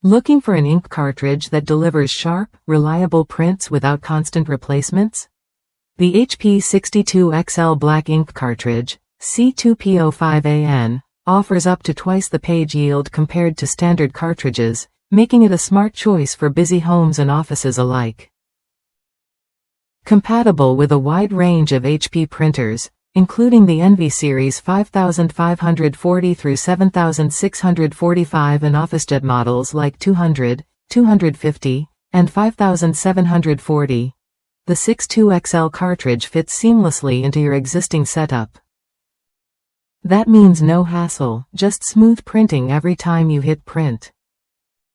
Looking for an ink cartridge that delivers sharp, reliable prints without constant replacements? The HP 62XL Black Ink Cartridge, C2PO5AN, offers up to twice the page yield compared to standard cartridges, making it a smart choice for busy homes and offices alike. Compatible with a wide range of HP printers, including the Envy Series 5540 through 7645 and OfficeJet models like 200, 250, and 5740. The 62XL cartridge fits seamlessly into your existing setup. That means no hassle, just smooth printing every time you hit print.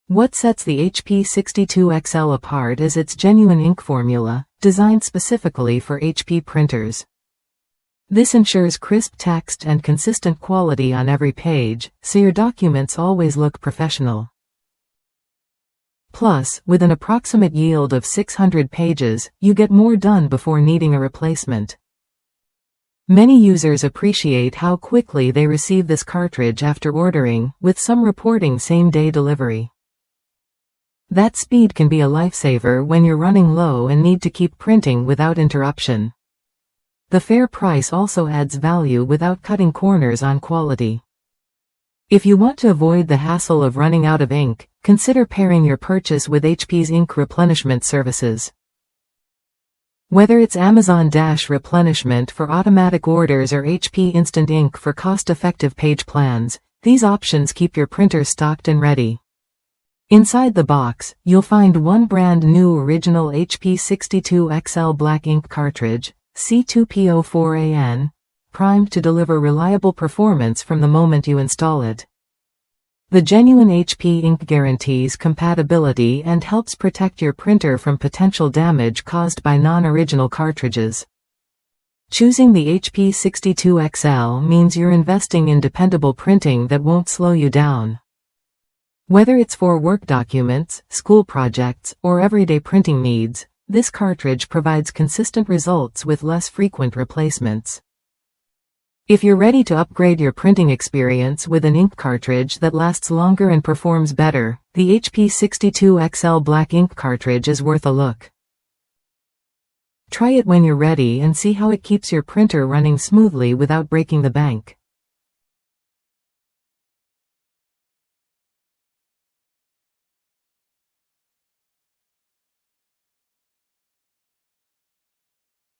What sets the HP 62XL apart is its genuine ink formula, designed specifically for HP printers. This ensures crisp text and consistent quality on every page, so your documents always look professional. Plus, with an approximate yield of 600 pages, you get more done before needing a replacement. Many users appreciate how quickly they receive this cartridge after ordering, with some reporting same-day delivery. That speed can be a lifesaver when you're running low and need to keep printing without interruption. The fair price also adds value without cutting corners on quality. If you want to avoid the hassle of running out of ink, consider pairing your purchase with HP's ink replenishment services. Whether it's Amazon Dash replenishment for automatic orders or HP Instant Ink for cost-effective page plans, these options keep your printer stocked and ready. Inside the box, you'll find one brand new original HP 62XL Black Ink Cartridge, C2PO4AN, primed to deliver reliable performance from the moment you install it. The genuine HP ink guarantees compatibility and helps protect your printer from potential damage caused by non-original cartridges. Choosing the HP 62XL means you're investing in dependable printing that won't slow you down. Whether it's for work documents, school projects, or everyday printing needs, this cartridge provides consistent results with less frequent replacements. If you're ready to upgrade your printing experience with an ink cartridge that lasts longer and performs better, the HP 62XL Black Ink Cartridge is worth a look. Try it when you're ready and see how it keeps your printer running smoothly without breaking the bank.